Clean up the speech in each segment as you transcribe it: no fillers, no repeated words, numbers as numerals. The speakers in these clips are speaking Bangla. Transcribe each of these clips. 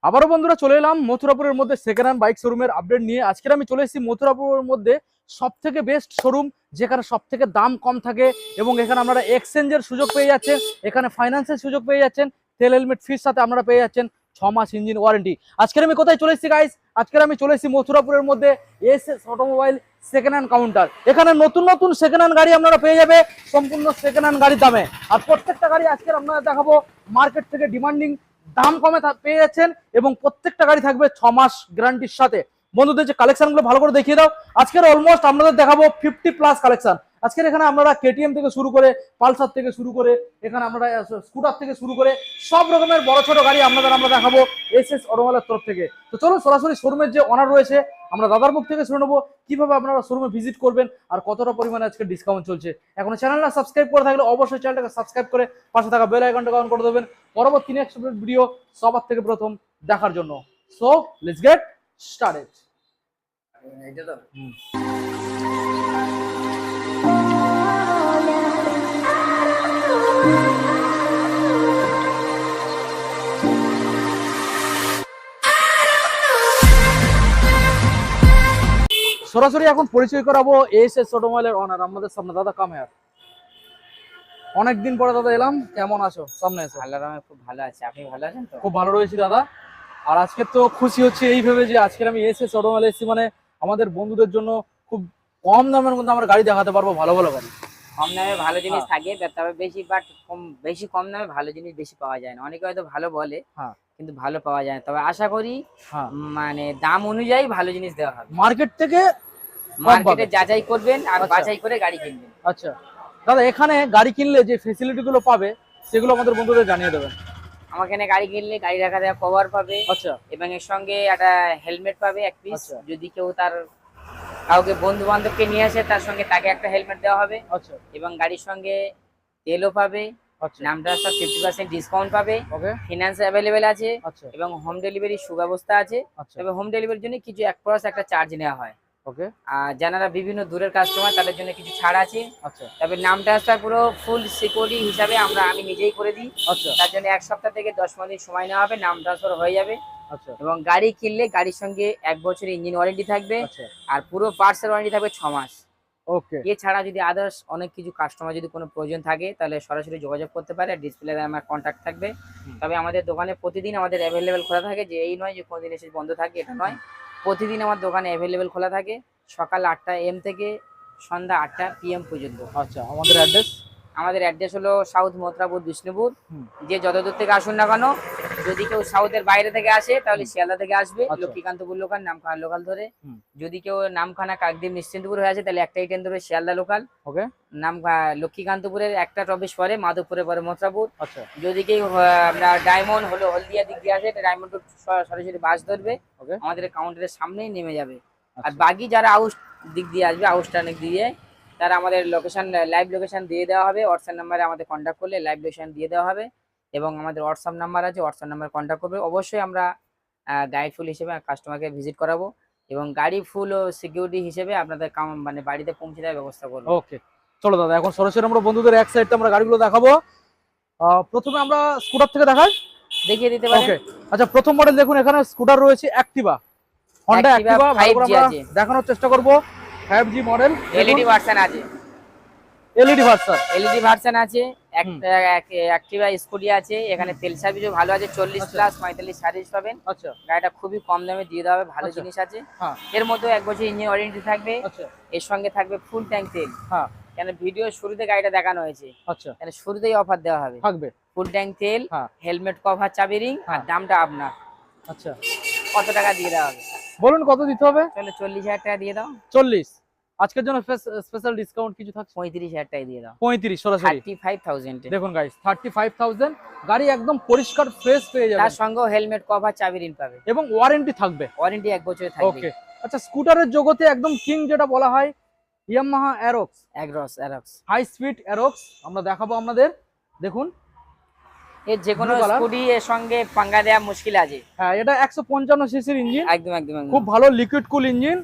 আবারও বন্ধুরা চলে এলাম মথুরাপুরের মধ্যে সেকেন্ড হ্যান্ড বাইক শোরুমের আপডেট নিয়ে। আজকে আমি চলে এসেছি মথুরাপুরের মধ্যে সব থেকে বেস্ট শোরুম, যেখানে সব থেকে দাম কম থাকে এবং এখানে আপনারা এক্সচেঞ্জের সুযোগ পেয়ে যাচ্ছেন, এখানে ফাইন্যান্সের সুযোগ পেয়ে যাচ্ছেন, তেল হেলমেট ফ্রির সাথে আপনারা পেয়ে যাচ্ছেন 6 মাস ইঞ্জিন ওয়ারেন্টি। আজকের আমি কোথায় চলে এসেছি গাইস? আজকের আমি চলে এসেছি মথুরাপুরের মধ্যে SS automobile second hand counter. এখানে নতুন নতুন সেকেন্ড হ্যান্ড গাড়ি আপনারা পেয়ে যাবে সম্পূর্ণ সেকেন্ড হ্যান্ড গাড়ির দামে। আর প্রত্যেকটা গাড়ি আজকে আপনারা দেখাবো মার্কেট থেকে ডিমান্ডিং দাম কমে পেয়ে যাচ্ছেন এবং প্রত্যেকটা গাড়ি থাকবে 6 মাস গ্যারান্টির সাথে। বন্ধুদের যে কালেকশন গুলো ভালো করে দেখিয়ে দাও। আজকের অলমোস্ট আপনাদের দেখাবো 50+ কালেকশন। আজকের এখানে আপনারা কেটিএম থেকে শুরু করে পালসার থেকে শুরু করে এখানে আমরা স্কুটার থেকে শুরু করে সব রকমের বড় ছোট গাড়ি আমরা দেখাবো এসএস অটোমোবাইলের তরফ থেকে। তো চলুন সরাসরি শোরুমের যে অনার রয়েছে আমরা দাদার মুখ থেকে শুনে নেবো কিভাবে আপনারা শোরুমে ভিজিট করবেন আর কতটা পরিমাণে আজকে ডিসকাউন্ট চলছে। এখন চ্যানেলটা সাবস্ক্রাইব করে থাকলে অবশ্যই চ্যানেলটাকে সাবস্ক্রাইব করে পাশে থাকা বেল আইকনটা অন করে দেবেন পরবর্তী নেক্সট ভিডিও সবার থেকে প্রথম দেখার জন্য। So let's get started. এটা তো সরাসরি এখন পরিচয় করাবো এসএস অটোমোবাইলের অনার আমাদের সামনে দাদা কামেয়ার। অনেকদিন পরে দাদা এলাম, কেমন আছো? সামনে এসো। আল্লাহর রহমতে খুব ভালো আছে, আপনি ভালো আছেন তো? খুব ভালো রয়েছি দাদা। আর আজকে তো খুশি হচ্ছে এই ভেবে যে আজকের আমি এসএস অটোমোবাইল এসেছি, মানে আমাদের বন্ধুদের জন্য খুব কম দামের মধ্যে আমরা গাড়ি দেখাতে পারবো, ভালো ভালো গাড়ি। কম দামে ভালো জিনিস থাকে, তবে বেশি কম দামে ভালো জিনিস বেশি পাওয়া যায় না। অনেকে হয়তো ভালো বলে কিন্তু ভালো পাওয়া যায় না। তবে আশা করি মানে দাম অনুযায়ী ভালো জিনিস দেওয়া হবে। মার্কেট থেকে মার্কেটে যাচাই করবেন আর বাছাই করে গাড়ি কিনবেন। আচ্ছা দাদা, এখানে গাড়ি কিনলে যে ফেসিলিটি গুলো পাবে সেগুলো আমাদের বন্ধুদের জানিয়ে দেবেন। আমার এখানে গাড়ি কিনলে গাড়ি রাখা দেওয়া কভার পাবে, আচ্ছা, এবং এর সঙ্গে একটা হেলমেট পাবে এক পিস। যদি কেউ তার কাউকে বন্ধু বান্ধবকে নিয়ে আসে তার সঙ্গে তাকে একটা হেলমেট দেওয়া হবে। আচ্ছা, এবং গাড়ির সঙ্গে তেলও পাবে, নাম ট্রান্সফার 50% ডিসকাউন্ট পাবে, ফিনান্স অ্যাভেলেবেল আছে এবং হোম ডেলিভারি সুব্যবস্থা আছে। তবে হোম ডেলিভারির জন্য কিছু একটা চার্জ নেওয়া হয়। ওকে। আর যারা বিভিন্ন দূরের কাস্টমার তাদের জন্য কিছু ছাড় আছে। আচ্ছা, তবে নাম ট্রান্সফার পুরো ফুল সিকিউরিটি হিসাবে আমি নিজেই করে দিই। আচ্ছা, তার জন্য 1 সপ্তাহ থেকে 10 দিন সময় নেওয়া হবে, নাম ট্রান্সফার হয়ে যাবে। আচ্ছা, এবং গাড়ি কিনলে গাড়ির সঙ্গে 1 বছরের ইঞ্জিন ওয়ারেন্টি থাকবে আর পুরো পার্টসের ওয়ারেন্টি থাকবে 6 মাস। ওকে। এছাড়া যদি আদার্স অনেক কিছু কাস্টমার যদি কোনো প্রয়োজন থাকে তাহলে সরাসরি যোগাযোগ করতে পারে, ডিসপ্লেতে আমার কন্ট্যাক্ট থাকবে। তবে আমাদের দোকানে প্রতিদিন আমাদের অ্যাভেলেবেল খোলা থাকে, যে এই নয় যে কোনদিন এসে বন্ধ থাকে, এটা নয়। প্রতিদিন আমার দোকানে অ্যাভেলেবেল খোলা থাকে সকাল 8টা AM থেকে সন্ধ্যা 8টা PM পর্যন্ত। আচ্ছা, আমাদের অ্যাড্রেস হলো সাউথ মথুরাপুর বিষ্ণুপুর। যে যত দূর থেকে আসুন না কেন, যদি কেউ সাউথের বাইরে থেকে আসে তাহলে শিয়ালদা থেকে আসবে, লক্ষ্মীকান্তপুর লোকাল, নামখানা লোকাল ধরে। যদি কেউ নামখানা কাকদ্বীপ নিশ্চিন্তপুর হয়ে আসে তাহলে একটাই ট্রেন ধরে শিয়ালদা লোকাল। ওকে। লক্ষ্মীকান্তপুরের একটা টপিস পরে মাধবপুরে পরে মথুরাপুর। আচ্ছা, যদি কেউ আপনার ডায়মন্ড হলো হলদিয়া দিক দিয়ে আসে ডায়মন্ড সরাসরি বাস ধরবে, আমাদের কাউন্টারের সামনেই নেমে যাবে। আর বাকি যারা আউট দিক দিয়ে আসবে, আউটস্টার্নিক দিয়ে, তারা আমাদের লোকেশন লাইভ লোকেশন দিয়ে দেওয়া হবে। হোয়াটসঅ্যাপ নাম্বারে আমাদের কন্ট্যাক্ট করলে লাইভ লোকেশন দিয়ে দেওয়া হবে এবং আমাদের হোয়াটসঅ্যাপ নাম্বার আছে, হোয়াটসঅ্যাপ নাম্বার কন্ট্যাক্ট করবে। অবশ্যই আমরা গাইড ফুল হিসেবে কাস্টমারকে ভিজিট করাবো এবং গাড়ি ফুল ও সিকিউরিটি হিসেবে আপনাদের মানে বাড়িতে পৌঁছে দেওয়ার ব্যবস্থা করবো। ওকে, চলো দাদা এখন সরাসরি আমরা বন্ধুদের এক সাইডে আমরা গাড়িগুলো দেখাবো। প্রথমে আমরা স্কুটার থেকে দেখিয়ে দিতে পারি। ওকে। আচ্ছা, প্রথম মডেল দেখুন, এখানে স্কুটার রয়েছে অ্যাক্টিভা, হন্ডা অ্যাক্টিভা। আমরা দেখানোর চেষ্টা করব। 5G মডেল, এলইডি ভার্সন আছে, এলইডি ভার্সন আছে। অ্যাক্টিভা স্কুটি আছে, এখানে তেল সার্ভিসও ভালো আছে, 40+ 45 সার্ভিস পাবেন। আচ্ছা, গাড়িটা খুবই কম দামে দিয়ে দেওয়া হবে, ভালো জিনিস আছে। এর মধ্যে 1 বছর ইঞ্জিন ওয়ারেন্টি থাকবে। এর সঙ্গে থাকবে ফুল ট্যাঙ্ক তেল। কেন ভিডিও শুরুতে গাড়িটা দেখানো হয়েছে, আচ্ছা, কেন শুরুতেই অফার দেওয়া হবে, থাকবে ফুল ট্যাঙ্ক তেল, হেলমেট কভার, চাবি রিং, আর দামটা আপনার। আচ্ছা, কত টাকা দিয়ে দেওয়া হবে বলুন? কত দিতে হবে? তাহলে 40,000 টাকা দিয়ে দাও। 40? আজকের জন্য স্পেশাল ডিসকাউন্ট কিছু থাকছে? 35,000 টাকা দিয়ে দাও। 35 সরাসরি 35,000। দেখুন গাইস, 35,000 গাড়ি একদম পরিষ্কার ফ্রেশ পেয়ে যাবে, তার সঙ্গে হেলমেট কভার, চাবি রিং পাবে এবং ওয়ারেন্টি থাকবে। ওয়ারেন্টি 1 বছরের থাকবে। ওকে। আচ্ছা, স্কুটারের জগতে একদম কিং যেটা বলা হয়, Yamaha Aerox high speed Aerox আমরা দেখাবো আপনাদের। দেখুন, এর যে কোনো স্কুটি এর সঙ্গে পাঙ্গা দেওয়া মুশকিল আছে। হ্যাঁ, এটা 155 সিসির ইঞ্জিন, একদম খুব ভালো লিকুইড কুল ইঞ্জিন,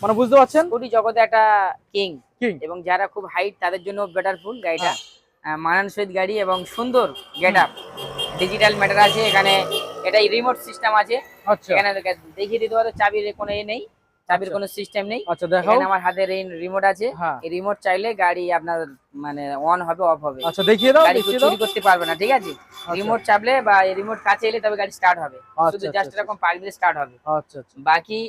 মানে বুঝতে পারছেন স্কুটি জগতে একটা কিং। এবং যারা খুব হাইট তাদের জন্য বেটার ফুল গাড়িটা, মানানসই গাড়ি এবং সুন্দর গেটআপ, ডিজিটাল ম্যাটার আছে, এখানে এটা রিমোট সিস্টেম আছে, আচ্ছা এখানে দেখিয়ে দিতে পারো, চাবির কোনো নেই, চাবির কোনো সিস্টেম নেই। আচ্ছা দেখাও। এখানে আমার হাতে রিমোট আছে, হ্যাঁ এই রিমোট চাইলে গাড়ি আপনার মানে অন হবে অফ হবে, আচ্ছা দেখিয়ে দাও, গাড়ি দেখিয়ে দাও। চুরি করতে পারবে না, ঠিক আছে? রিমোট চাপলে বা রিমোট কাছে এলে তবে গাড়ি স্টার্ট হবে, শুধু জাস্ট এরকম পাক দিলে স্টার্ট হবে। আচ্ছা আচ্ছা বাকি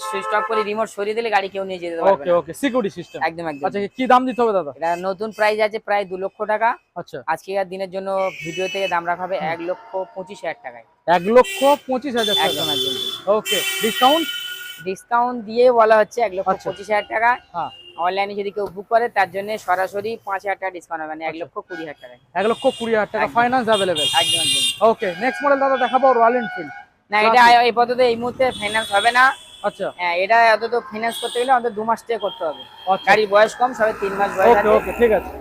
সুইচ অফ করে রিমোট সরিয়ে দিলে গাড়ি কেউ নিয়ে যেতে পারবে ওকে না। ওকে সিকিউরিটি সিস্টেম। একদম একদম। আচ্ছা কি দাম দিতে হবে দাদা? এটা নতুন প্রাইস আছে প্রায় 2 লক্ষ টাকা। আচ্ছা আজকের দিনের জন্য ভিডিও থেকে দাম রাখা হবে 1,25,000 টাকায়। 1,25,000 টাকা। একদম একদম। ওকে ডিসকাউন্ট? ডিসকাউন্ট দিয়ে বলা হচ্ছে 1,25,000 টাকা। হ্যাঁ অনলাইনে যদি কেউ বুক করে তার জন্য সরাসরি 5,000 টাকা ডিসকাউন্ট হবে, মানে 1,20,000 টাকায়। 1,20,000 টাকা একদম। Finance available. একদম একদম। ওকে নেক্সট মডেল দাদা দেখাবো রয়্যাল এনফিল্ড। না এটা এই পদ্ধতি এই মুহূর্তে ফাইন্যান্স হবে না। আচ্ছা হ্যাঁ এটা অন্তত ফাইন্যান্স করতে গেলে অন্তত 2 মাস স্টে করতে হবে, আচ্ছা গাড়ির বয়স কম, সবে 3 মাস বয়স ওকে আছে। ওকে ঠিক আছে।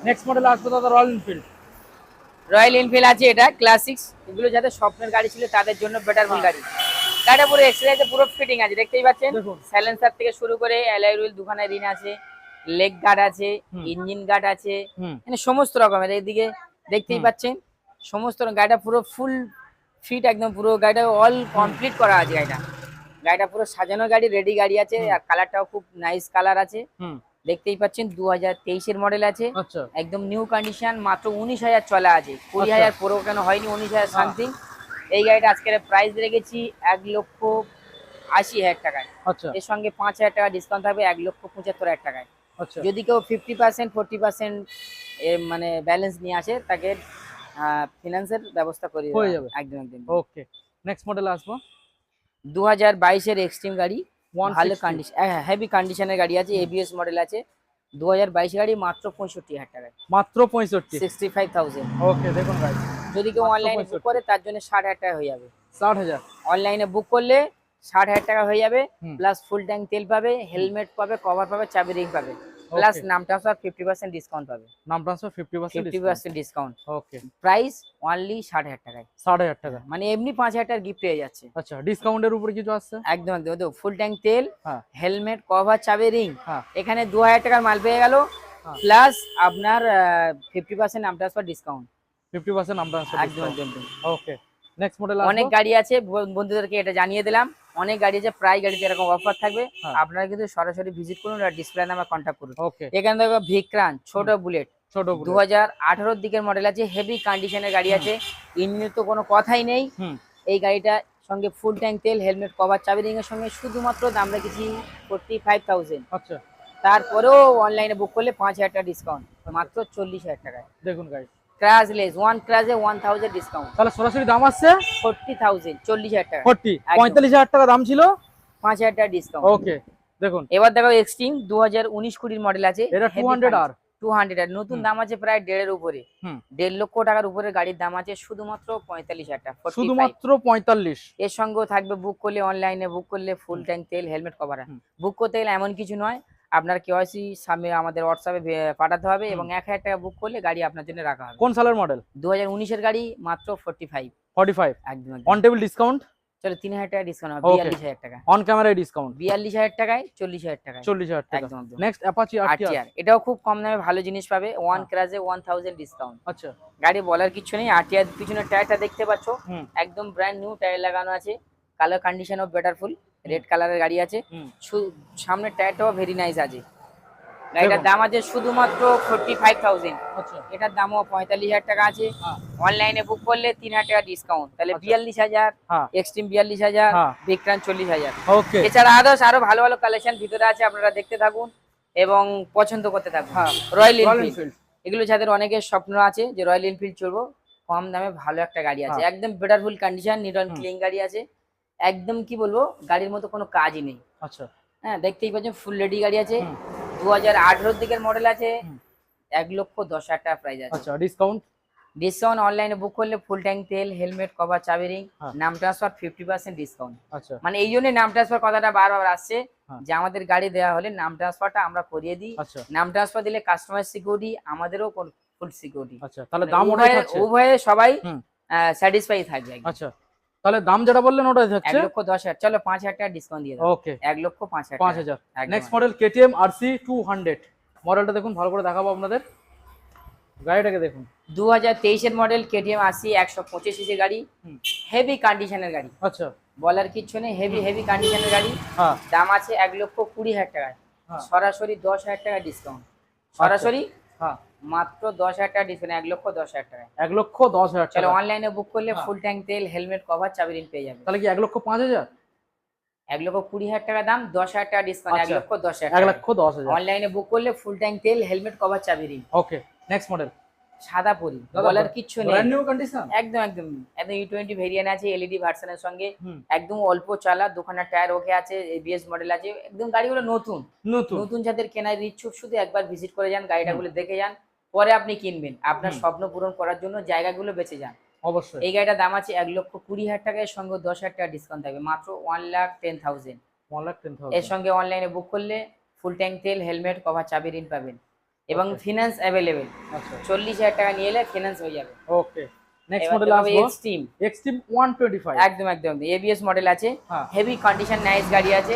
নেক্সট মডেল আসবে দাদা রয়্যাল এনফিল্ড। রয়্যাল এনফিল্ড আছে, এটা ক্লাসিক্স, এগুলো যাদের স্বপ্নের গাড়ি ছিল তাদের জন্য বেটার ফুল গাড়ি। গাড়িটা পুরো এক্সেলাইজে পুরো ফিটিং আছে, দেখতেই পাচ্ছেন। দেখুন সাইলেন্সার থেকে শুরু করে অ্যালয় হুইল দুখানে রিন আছে, লেগ গার্ড আছে, ইঞ্জিন গার্ড আছে, মানে সমস্ত রকমের। এইদিকে দেখতেই পাচ্ছেন সমস্ত গাড়িটা পুরো ফুল ফিট, একদম পুরো গাড়িটা অল কমপ্লিট করা আছে। গাড়িটা পুরো সাজানো গাড়ি, রেডি গাড়ি আছে, আর কালারটাও খুব নাইস কালার আছে। দেখতেই পাচ্ছেন 2023 এর মডেল আছে, আচ্ছা একদম নিউ কন্ডিশন, মাত্র 19,000 চলা আছে, 20,000 পুরো কেন হয়নি, 19,000 সামথিং। এই গাড়িটা আজকের প্রাইস রেখেছি 1,80,000 টাকায়। আচ্ছা এর সঙ্গে 5,000 টাকা ডিসকাউন্ট থাকবে 1,75,000 টাকায়। আচ্ছা যদি কেউ 50% 40% মানে ব্যালেন্স নিয়ে আসে তাকে ফিনান্সের ব্যবস্থা করে হয়ে দেওয়া যাবে। হবে। একদম একদম। ওকে নেক্সট মডেল আসবো 2022 এর এক্সট্রিম গাড়ি, ভালো 160 কন্ডিশন, হ্যাঁ হেভি কন্ডিশনের গাড়ি আছে, এবিএস মডেল আছে, 2022 গাড়ি, মাত্র 65,000 টাকায়, মাত্র 65। 65,000। ওকে দেখুন গাইস যদি কেউ মাত্র অনলাইনে বুক 65 করে তার জন্য 60,000 টাকা হয়ে যাবে। 60,000 অনলাইনে বুক করলে 60,000 টাকা হয়ে যাবে, হুম। প্লাস ফুল ট্যাঙ্ক তেল পাবে, হেলমেট পাবে, কভার পাবে, চাবি রিং পাবে, প্লাস ওকে নাম ট্রান্সফার 50% ডিসকাউন্ট পাবে। নাম transfer 50% 50% discount. Okay price only 60,000 টাকায়, 60,000 টাকা। মানে এমনি 5,000 টাকার গিফট পেয়ে যাচ্ছে। আচ্ছা ডিসকাউন্টের উপরে কিছু আসছে? একদম একদম। দেখো ফুল ট্যাঙ্ক তেল, হ্যাঁ হেলমেট, কভার, চাবি রিং, হ্যাঁ এখানে 2,000 টাকার মাল পেয়ে গেল, হ্যাঁ। প্লাস আপনার 50% নাম ট্রান্সফার ডিসকাউন্ট। 50% নাম ট্রান্সফার একদম একদম একদম। ওকে নেক্সট মডেল অনেক গাড়ি আছে, বন্ধুদেরকে এটা জানিয়ে দিলাম, অনেক গাড়ি আছে, প্রায় গাড়িতে এরকম অফার থাকবে। হ্যাঁ। আপনারা কিন্তু সরাসরি ভিজিট করুন আর ডিসপ্লে নামে কন্ট্যাক্ট করুন। ওকে এখানে দেখো ভিক্রান ছোট বুলেট, ছোট 2018 দিকের মডেল আছে, হেভি কন্ডিশনের গাড়ি আছে, ইঞ্জিনের তো কোনো কথাই নেই। হুম এই গাড়িটা সঙ্গে ফুল ট্যাঙ্ক তেল, হেলমেট, কভার, চাবি রিং এর সঙ্গে শুধুমাত্র দাম রেখেছি 45,000। আচ্ছা তারপরেও অনলাইনে বুক করলে 5,000 টাকা ডিসকাউন্ট, মাত্র 40,000 টাকায়। দেখুন গাইস ক্র্যাশলেস, ওয়ান ক্র্যাশে 1,000 ডিসকাউন্ট, তাহলে সরাসরি দাম আসছে 40,000, 40,000 টাকা, 40 45,000 টাকা দাম ছিল, 5,000 টাকা ডিসকাউন্ট। ওকে দেখুন এবার দেখো এক্সট্রিম 2019-20 মডেল আছে, এটা 200 আর 200 আর নতুন দাম আছে প্রায় 1.5 এর উপরে, হুম 1.5 লক্ষ টাকার উপরে গাড়ির দাম আছে, শুধুমাত্র 45,000 টাকা, 45। শুধুমাত্র 45। এর সঙ্গেও থাকবে বুক করলে, অনলাইনে বুক করলে ফুল ট্যাঙ্ক তেল, হেলমেট, কভার। হুম। বুক করতে গেলে এমন কিছু নয়, আপনার কেওয়াইসি সামনে আমাদের হোয়াটসঅ্যাপে পাঠাতে হবে, এবং 1,000 টাকা বুক করলে গাড়ি আপনার জন্য রাখা হবে। কোন সালের মডেল? 2019 এর গাড়ি, মাত্র 45। 45 একদম একদম। অন টেবিল ডিসকাউন্ট, চলো 3,000 টাকা ডিসকাউন্ট হবে, Okay. 42,000 টাকা, অন ক্যামেরায় ডিসকাউন্ট 42,000 টাকায়, 40,000 টাকায়, 40,000 টাকা। একদম একদম। Next Apache RTR. আরটিআর এটাও খুব কম দামে ভালো জিনিস পাবে, ওয়ান ক্র্যাশে 1,000 ডিসকাউন্ট। আচ্ছা গাড়ি বলার কিছু নেই। আরটিআর পিছনের টায়ারটা দেখতে পাচ্ছ, হুম একদম ব্র্যান্ড নিউ টায়ার লাগানো আছে, কালার কন্ডিশন অফ বেটারফুল, রেড কালারের গাড়ি আছে, হুম সামনের টায়ারটাও ভেরি নাইস আছে। গাড়িটার দাম আছে শুধুমাত্র 45,000, আচ্ছা এটার দামও 45,000 টাকা আছে। হ্যাঁ অনলাইনে বুক করলে 3,000 টাকা ডিসকাউন্ট, তাহলে আচ্ছা। 42,000, হ্যাঁ এক্সট্রিম 42,000, হ্যাঁ ভিক্রান 40,000। ওকে এছাড়া আরো ভালো ভালো কালেকশন ভিতরে আছে, আপনারা দেখতে থাকুন এবং পছন্দ করতে থাকুন। হ্যাঁ রয়্যাল রয়্যাল এনফিল্ড, এনফিল্ড এগুলো যাদের অনেকের স্বপ্ন আছে যে রয়্যাল এনফিল্ড চলবো, কম দামে ভালো একটা গাড়ি আছে, হ্যাঁ। একদম বেটারফুল কন্ডিশন, নিট অ্যান্ড হুম। ক্লিন গাড়ি আছে, একদম কি বলবো গাড়ির মতো কোনো কাজই নেই। আচ্ছা হ্যাঁ দেখতেই পাচ্ছেন ফুল রেডি গাড়ি আছে, হুম 2018 দিকের মডেল আছে, হুম। 1,10,000 টাকা প্রাইস আছে। আচ্ছা ডিসকাউন্ট ডিসকাউন্ট অনলাইনে বুক করলে ফুল ট্যাঙ্ক তেল, হেলমেট, কভার, চাবি রিং, হ্যাঁ। নাম ট্রান্সফার 50% ডিসকাউন্ট। আচ্ছা মানে এই জন্য নাম ট্রান্সফার কথাটা বারবার আসছে, হ্যাঁ। যে আমাদের গাড়ি দেওয়া হলে নাম ট্রান্সফারটা আমরা করিয়ে দিই। আচ্ছা নাম ট্রান্সফার দিলে কাস্টমার সিকিউরিটি, আমাদেরও ফুল সিকিউরিটি, আচ্ছা তাহলে দাম ওটাই থাকছে। উভয়ে সবাই হুম স্যাটিসফাই থাকবে। আচ্ছা তাহলে দাম যেটা বললেন ওটাই থাকছে। 1,10,000, চলো 5,000 টাকা ডিসকাউন্ট দিয়ে দাও, ওকে 1,05,000 5,000। নেক্সট মডেল কেটিএম আরসি 200 মডেলটা দেখুন ভালো করে দেখাবো আপনাদের। গাড়িটাকে দেখুন। 2023 মডেল কেটিএম 80 125 সিসি গাড়ি, হুম। হেভি কন্ডিশনের গাড়ি, আচ্ছা। বলার কিচ্ছু নেই, হেভি কন্ডিশনের গাড়ি। হ্যাঁ দাম আছে 1,20,000 টাকায়, হ্যাঁ। সরাসরি 10,000 টাকা ডিসকাউন্ট, সরাসরি হ্যাঁ মাত্র 10,000 টাকা ডিসকাউন্ট, 1,10,000 টাকায়। 1,10,000 চলো টাকা। অনলাইনে বুক করলে হ্যাঁ। ফুল ট্যাঙ্ক তেল, হেলমেট, কভার, চাবি রিং পেয়ে যাবে। তাহলে কি 1,05,000? 1,20,000 টাকা দাম, 10,000 টাকা ডিসকাউন্ট, আচ্ছা। 1,10,000 টাকা। 1,10,000। অনলাইনে বুক করলে ফুল ট্যাঙ্ক তেল, হেলমেট, কভার, চাবি রিং। ওকে, নেক্সট মডেল। সাদা পরি, দাদা বলার কিচ্ছু নেই, ব্র্যান্ড নিউ কন্ডিশন। একদম একদম একদম E20 ভেরিয়েন্ট আছে এলইডি ভার্সনের সঙ্গে, হুম। একদম অল্প চালা, দোকানের টায়ার ওকে আছে, এবিএস মডেল আছে, একদম গাড়িগুলো নতুন। নতুন। নতুন যাদের কেনার ইচ্ছুক শুধু একবার ভিজিট করে যান, গাড়িটাগুলো দেখে যান, পরে আপনি কিনবেন। আপনার স্বপ্ন পূরণ করার জন্য জায়গাগুলো বেঁচে যান। অবশ্যই। এই গাড়িটার দাম আছে 1,20,000 টাকা, এর সঙ্গে 10,000 টাকা ডিসকাউন্ট থাকবে, মাত্র 1,10,000। 1,10,000। এর সঙ্গে অনলাইনে বুক করলে ফুল ট্যাঙ্ক তেল, হেলমেট, কভার, চাবি রিং পাবেন এবং Okay. Finance available. আচ্ছা। 40,000 টাকা নিয়ে এলে ফিনান্স হয়ে যাবে। ওকে, নেক্সট এবার মডেল দেখাবো আসবো। এক্সট্রিম। এক্সট্রিম 125। একদম একদম এবিএস মডেল আছে, হ্যাঁ। হেভি কন্ডিশন নাইস গাড়ি আছে,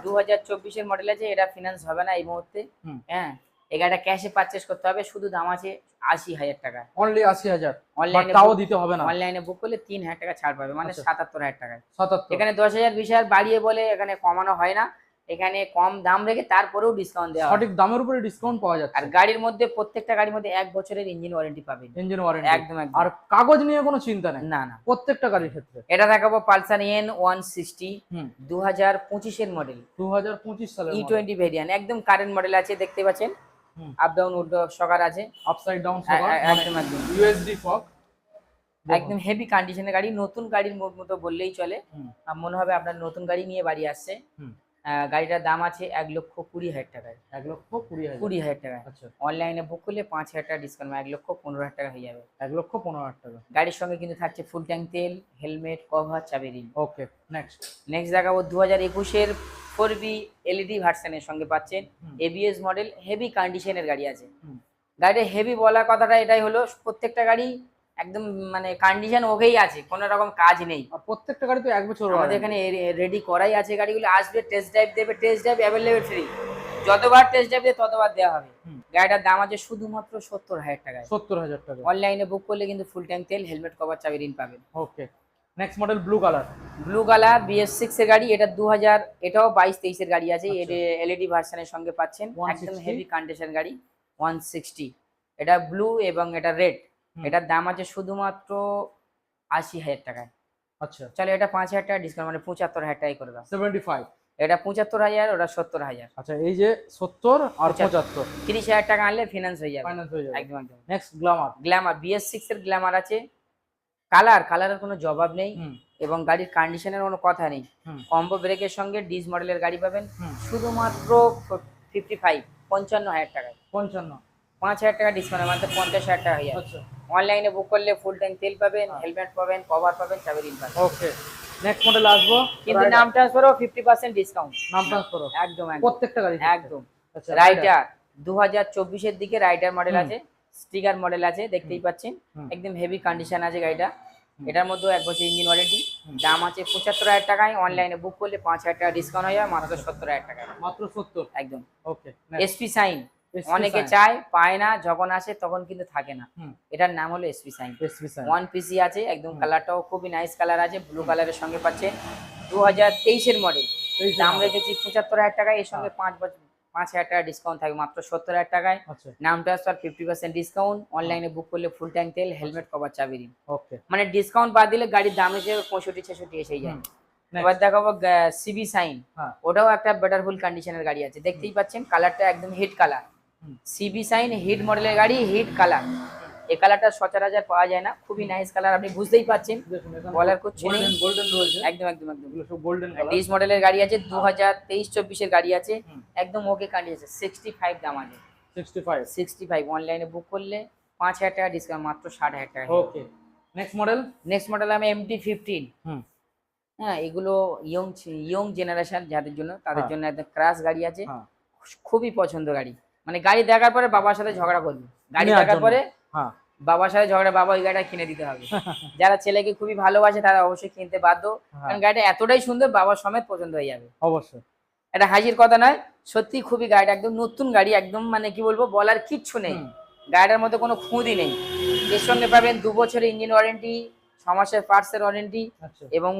2024 এর মডেল আছে। এটা ফিনান্স হবে না এই মুহূর্তে। হুম। হ্যাঁ, এই গাড়িটা ক্যাশে পারচেজ করতে হবে, শুধু দাম আছে 80,000 টাকা। অনলি 80,000। অনলাইনে তাও দিতে হবে না। অনলাইনে বুক করলে 3,000 টাকা ছাড় পাবে, মানে আচ্ছা। 77,000 টাকায়। 77। এখানে 10,000 20,000 বাড়িয়ে বলে এখানে কমানো হয় না, এখানে কম দাম রেখে তারপরেও ডিসকাউন্ট দেওয়া হয়। সঠিক দামের উপরে ডিসকাউন্ট পাওয়া যাচ্ছে। আর গাড়ির মধ্যে প্রত্যেকটা গাড়ির মধ্যে 1 বছরের ইঞ্জিন ওয়ারেন্টি পাবেন। Engine warranty. একদম একদম। আর কাগজ নিয়ে কোনো চিন্তা নেই না না, প্রত্যেকটা গাড়ির ক্ষেত্রে। এটা দেখাবো পালসার এন 160, হুম। 2025 এর মডেল, 2025 সালের E20 ভেরিয়েন্ট, একদম কারেন্ট মডেল আছে, দেখতে পাচ্ছেন। হুম। আপ ডাউন উড সকার আছে, আপসাইড ডাউন সবার, একদম একদম ইউএসডি ফগ। একদম হেভি কন্ডিশনের গাড়ি, নতুন গাড়ির মতো বললেই চলে। হুম। মনে হবে আপনার নতুন গাড়ি নিয়ে বাড়ি আসছে। হুম। গাড়িটার দাম আছে 1,20,000 টাকায়, 1,20,000। 20,000 টাকায়। আচ্ছা। অনলাইনে বুক করলে 5,000 টাকা ডিসকাউন্ট, 1,15,000 টাকা হয়ে যাবে। 1,15,000 টাকা। গাড়ির সঙ্গে কিন্তু থাকছে ফুল ট্যাঙ্ক তেল, হেলমেট, কভার, চাবি রিং। ওকে, নেক্সট। নেক্সট দেখাবো 2021 এর 4B এলইডি ভার্সনের সঙ্গে পাচ্ছেন, হুম। এবিএস মডেল, হেভি কন্ডিশনের গাড়ি আছে। হুম। গাড়িটা হেভি বলার কথাটা এটাই হলো, প্রত্যেকটা গাড়ি একদম মানে কন্ডিশন ওকেই আছে, কোনো রকম কাজ নেই। আর প্রত্যেকটা গাড়ি তো 1 বছর আমাদের এখানে রেডি করাই আছে, গাড়িগুলো আসবে, টেস্ট ড্রাইভ দেবে, টেস্ট ড্রাইভ অ্যাভেলেবেল ফ্রি, যতবার টেস্ট ড্রাইভ দেবে ততবার দেওয়া হবে। হুম। গাড়িটার দাম আছে শুধুমাত্র 70,000 টাকায়। 70,000 টাকা। অনলাইনে বুক করলে কিন্তু ফুল ট্যাঙ্ক তেল, হেলমেট, কভার, চাবি রিং পাবেন। Okay, next model blue colour. Blue colour BS6 এর গাড়ি, এটা 2000, এটাও 22-23 এর গাড়ি আছে, আচ্ছা। এটা এলইডি ভার্সনের সঙ্গে পাচ্ছেন, 160 একদম হেভি কন্ডিশন গাড়ি, 160। এটা ব্লু এবং এটা রেড। হুম। এটার দাম আছে শুধুমাত্র 80,000 টাকায়। আচ্ছা। চলো এটা 5,000 টাকা ডিসকাউন্ট, মানে 75,000 টাকায় করে দাও। 75। এটা 75,000, ওটা 70,000। আচ্ছা, এই যে 70 আর 75 75 30,000 টাকা আনলে ফিনান্স হয়ে যাবে। ফাইনান্স হয়ে যাবে। একদম একদম। Next Glamour. গ্ল্যামার BS6 এর গ্ল্যামার আছে, কালারের কোনো জবাব নেই, হুম। এবং গাড়ির কন্ডিশনের কোনো কথা নেই। হুম। কম্বো ব্রেকের সঙ্গে ডিজ মডেলের গাড়ি পাবেন, হুম। শুধুমাত্র 55,000 টাকায়। 55। 5,000 টাকা ডিসকাউন্ট, মাত্র 50,000 টাকা হয়ে যাবে। আচ্ছা। অনলাইনে বুক করলে ফুল ট্যাঙ্ক তেল পাবেন, হ্যাঁ। হেলমেট পাবেন, কভার পাবেন, চাবি রিং পাবেন। ওকে, নেক্সট মডেল আসবো। কিন্তু নাম ট্রান্সফারও 50% ডিসকাউন্ট। নাম ট্রান্সফার একদম একদম প্রত্যেকটা গাড়ি। একদম। আচ্ছা, রাইডার 2024 এর দিকে রাইডার মডেল হুম। আছে, স্টিকার মডেল আছে, দেখতেই পাচ্ছেন। হুম। একদম হেভি কন্ডিশন আছে গাড়িটা। এটার মধ্যে 1 বছর ইঞ্জিন ওয়ারেন্টি। হুম। দাম আছে 75,000 টাকায়, অনলাইনে বুক করলে 5,000 টাকা ডিসকাউন্ট হয়ে যাবে, মাত্র 70,000 টাকায়। মাত্র 70। একদম। ওকে, এসপি সাইন SP অনেকে sign। চায়, পায় না, যখন আসে তখন কিন্তু থাকে না। হুম। এটার নাম হলো SP sign. SP sign. 1 PC আছে, একদম কালারটাও খুবই নাইস কালার আছে, ব্লু কালারের সঙ্গে পাচ্ছেন। 2023 এর মডেল, দাম রেখেছি 75,000 টাকায়, এর সঙ্গে 5,000 টাকা ডিসকাউন্ট থাকবে, মাত্র 70,000 টাকায়। আচ্ছা। নাম ট্রান্সফার 50% ডিসকাউন্ট, অনলাইনে বুক করলে ফুল ট্যাঙ্ক তেল, হেলমেট, কভার, চাবি রিং। ওকে, মানে ডিসকাউন্ট বাদ দিলে গাড়ির দাম এসে 65-66 এসেই যায়। এবার দেখাবো সিবি সাইন, হ্যাঁ। ওটাও একটা বেটারফুল কন্ডিশনের গাড়ি আছে, দেখতেই পাচ্ছেন, কালারটা একদম হিট কালার। হুম। সিবি সাইন হিট মডেলের গাড়ি, হিট কালার। এই কালারটা সচরাচর পাওয়া যায় না, খুবই নাইস কালার, আপনি বুঝতেই পাচ্ছেন, দেখুন এখানে বলার কিছু নেই। গোল্ডেন রয়েছে। একদম একদম একদম এগুলো সব গোল্ডেন কালার। ডিস মডেলের গাড়ি আছে, 2023-24 এর গাড়ি আছে, হুম। একদম ওকে কন্ডিশন, 65 দাম আছে। 65। 65 অনলাইনে বুক করলে 5,000 টাকা ডিসকাউন্ট, মাত্র 60,000 টাকা। ওকে, নেক্সট মডেল। নেক্সট মডেল আমি MT-15। হুম। হ্যাঁ, এগুলো ইয়ং জেনারেশন যাদের জন্য, তাদের হ্যাঁ। জন্য একটা ক্রাশ গাড়ি আছে, হ্যাঁ। খুবই পছন্দ গাড়ি। মানে গাড়ি দেখার পরে বাবার সাথে ঝগড়া করবে, গাড়ি নেওয়ার দেখার জন্য। পরে হ্যাঁ। বাবার সাথে ঝগড়া, বাবা ওই গাড়িটা কিনে দিতে হবে। যারা ছেলেকে খুবই ভালোবাসে তারা অবশ্যই কিনতে বাধ্য, কারণ গাড়িটা এতটাই সুন্দর, বাবার সমেত পছন্দ হয়ে যাবে। অবশ্যই। এটা হাজির কথা নয়, সত্যি খুবই গাড়িটা একদম নতুন গাড়ি, একদম মানে কি বলবো, বলার কিচ্ছু নেই। হুম। গাড়িটার মধ্যে কোনো খুঁতই নেই। এর সঙ্গে পাবেন 2 বছরের ইঞ্জিন ওয়ারেন্টি, 6 মাসের পার্টসের ওয়ারেন্টি আচ্ছা এবং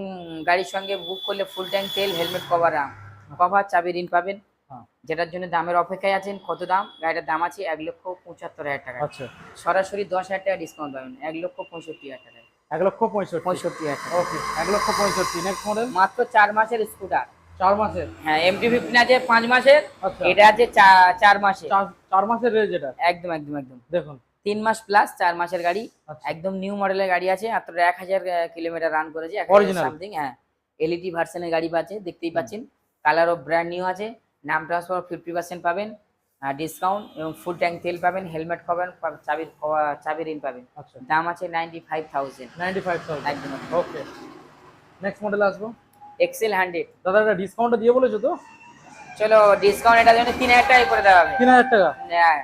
গাড়ির সঙ্গে বুক করলে ফুল ট্যাঙ্ক তেল, হেলমেট কভার, চাবি ঋণ পাবেন। হ্যাঁ যেটার জন্য দামের অপেক্ষায় আছেন। কত দাম? গাড়িটার দাম আছে 1,75,000 টাকা। আচ্ছা সরাসরি 10,000 টাকা ডিসকাউন্ট পাবেন 1,65,000 টাকায়। 1,65,000 65,000 টাকা। ওকে 1,65,000 নেক্সট মডেল মাত্র 4 মাসের স্কুটার। 4 মাসের হ্যাঁ, MT-15 আছে 5 মাসের, আচ্ছা এটা আছে 4 মাসের। 4 মাসের রেঞ্জ এটা একদম একদম একদম দেখুন 3 মাস প্লাস 4 মাসের গাড়ি। আচ্ছা একদম নিউ মডেলের গাড়ি আছে, মাত্র 1000 কিলোমিটার রান করেছে, Original? সামথিং। হ্যাঁ, এলইডি ভার্সনের গাড়ি পাচ্ছে, দেখতেই পাচ্ছেন। কালারও ব্র্যান্ড নিউ আছে। নাম ট্রান্সফার 50% পাবেন ডিসকাউন্ট এবং ফুল ট্যাঙ্ক তেল পাবেন, হেলমেট পাবেন, চাবি ঋণ পাবেন। আচ্ছা দাম আছে 95,000। 95,000 একদম ওকে নেক্সট মডেল আসবো এক্সেল 100। দাদা এটা ডিসকাউন্টটা দিয়ে বলেছো তো চলো ডিসকাউন্ট এটার জন্য 3000 টাকা করে দেওয়া হবে। 3000 টাকা হ্যাঁ,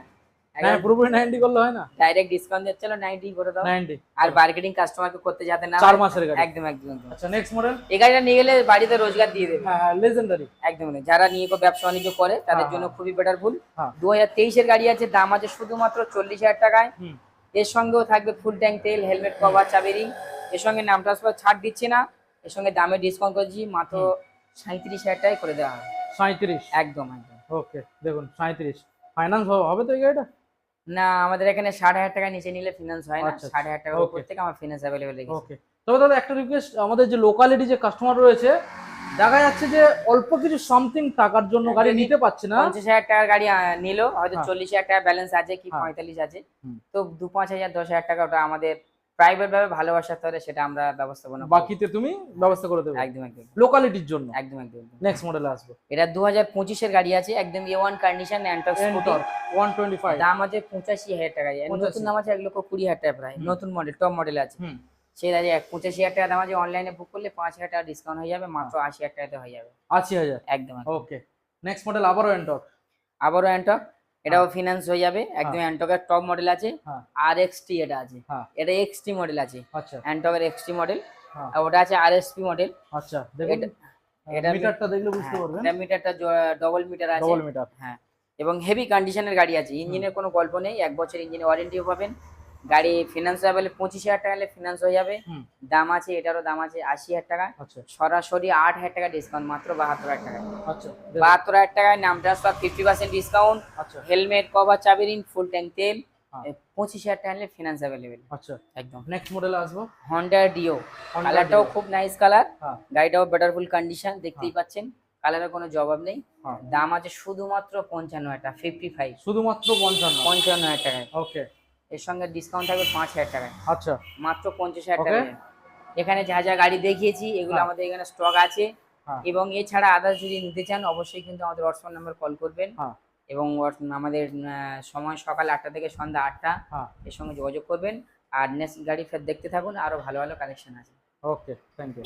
না পুরোপুরি 90 করলে হয় না ডাইরেক্ট ডিসকাউন্ট দিয়ে চলো 90 করে দাও। 90 আর মার্কেটিং কাস্টমারকে করতে যাতে না 4 হয়। মাসের গাড়ি একদম একদম একদম। আচ্ছা নেক্সট মডেল এই গাড়িটা নিয়ে গেলে বাড়িতে রোজগার দিয়ে দেবে। হ্যাঁ লেজেন্ডারি একদম একদম। যারা নিয়ে ব্যবসা বাণিজ্য করে তাদের হ্যাঁ, জন্য খুবই বেটারফুল। হ্যাঁ 2023 এর গাড়ি আছে, দাম আছে শুধুমাত্র 40,000 টাকায়। হুম এর সঙ্গেও থাকবে ফুল ট্যাঙ্ক তেল, হেলমেট কভার, চাবি রিং। এর সঙ্গে নাম ট্রান্সফার ছাড় দিচ্ছে না, এর সঙ্গে দামে ডিসকাউন্ট করেছি, মাত্র 37,000 টাকায় করে দেওয়া হবে। 37 একদম একদম। ওকে দেখুন 37 ফাইনান্স হবে তো এই গাড়িটা না, আমাদের এখানে 60,000 টাকা নিচে নিলে ফিনান্স হয় না। আচ্ছা, 60,000 টাকার উপর okay. থেকে আমার ফিনান্স অ্যাভেলেবেল রেখেছি। ওকে তবে দাদা একটা রিকোয়েস্ট আমাদের যে লোকালিটি যে কাস্টমার রয়েছে দেখা যাচ্ছে যে অল্প কিছু সামথিং টাকার জন্য গাড়ি যদি নিতে পারছে না 50,000 টাকার গাড়ি নিলো, হয়তো হ্যাঁ। 40,000 টাকা ব্যালেন্স আছে কি হ্যাঁ। 45 আছে, হুম। তো 2-5,000 10,000 টাকা ওটা আমাদের প্রাইভেট ভাবে ভালোবাসাতে হলে সেটা আমরা ব্যবস্থাপনা করব। বাকিতে তুমি ব্যবস্থা করে দেবে একদম একদম লোকালিটির জন্য একদম একদম একদম। নেক্সট মডেলে আসবো এটা 2025 এর গাড়ি আছে, একদম A1 কন্ডিশন অ্যান্টক স্কুটি। এন্টর 125 দাম আছে 85,000 টাকা। 85,000 নতুন দাম আছে 1,20,000 টাকা প্রায়। হুম। নতুন মডেল, টপ মডেল আছে। হুম সেই আছে 85,000 টাকা দাম আছে। অনলাইনে বুক করলে 5,000 টাকা ডিসকাউন্ট হয়ে যাবে, মাত্র 80,000 টাকাতে হয়ে যাবে। 80,000 একদম একদম। ওকে নেক্সট মডেল আবারও এন্টর আবারও অ্যান্টক, এটাও ফিনান্স হয়ে যাবে। একদম হ্যাঁ। অ্যান্টকের টপ মডেল আছে। হ্যাঁ RXT এটা আছে, হ্যাঁ এটা XT মডেল আছে। আচ্ছা অ্যান্টকের XT মডেল, হ্যাঁ আর ওটা আছে RSP মডেল। আচ্ছা দেখুন এটা মিটারটা দেখলে বুঝতে হ্যাঁ, পারবেন এটা মিটারটা ডবল মিটার আছে। ডবল মিটার হ্যাঁ, এবং হেভি কন্ডিশনের গাড়ি আছে। ইঞ্জিনের কোনো গল্প নেই, 1 বছর ইঞ্জিনের ওয়ারেন্টিও পাবেন। গাড়ি ফিনান্স অ্যাভেলেবল 25,000 টাকা হলে ফিনান্স হয়ে যাবে। হুম দাম আছে, এটারও দাম আছে 80,000 টাকা। আচ্ছা সরাসরি 8,000 টাকা ডিসকাউন্ট, মাত্র 72,000 টাকায়। আচ্ছা 72,000 টাকায় নাম ট্রান্সফার 50% ডিসকাউন্ট, আচ্ছা হেলমেট কভার, চাবি রিং, ফুল ট্যাঙ্ক তেল। হ্যাঁ। 25,000 টাকা নিলে ফিনান্স অ্যাভেলেবেল। আচ্ছা একদম। নেক্সট মডেলে আসবো হন্ডা ডিও, Honda কালারটাও Dio। খুব নাইস কালার। হ্যাঁ গাড়িটাও বেটারফুল কন্ডিশন, দেখতেই পাচ্ছেন। কালারের কোনো জবাব নেই। হ্যাঁ দাম আছে শুধুমাত্র 55,000 টাকা, 55 শুধুমাত্র 55 55,000 টাকায়। ওকে এর সঙ্গে ডিসকাউন্ট থাকবে 5,000 টাকায়, আচ্ছা মাত্র 50,000 Okay. টাকায়। এখানে যা যা গাড়ি দেখিয়েছি এগুলো হ্যাঁ। আমাদের এখানে স্টক আছে। হ্যাঁ এবং এছাড়া আদার্স যদি নিতে চান অবশ্যই কিন্তু আমাদের হোয়াটসঅ্যাপ নাম্বার কল করবেন। হ্যাঁ এবং আমাদের সময় সকাল 8টা থেকে সন্ধ্যা 8টা, হ্যাঁ এর সঙ্গে যোগাযোগ করবেন। আর নেক্সট গাড়ি ফের দেখতে থাকুন, আরো ভালো ভালো কালেকশন আছে। Okay thank you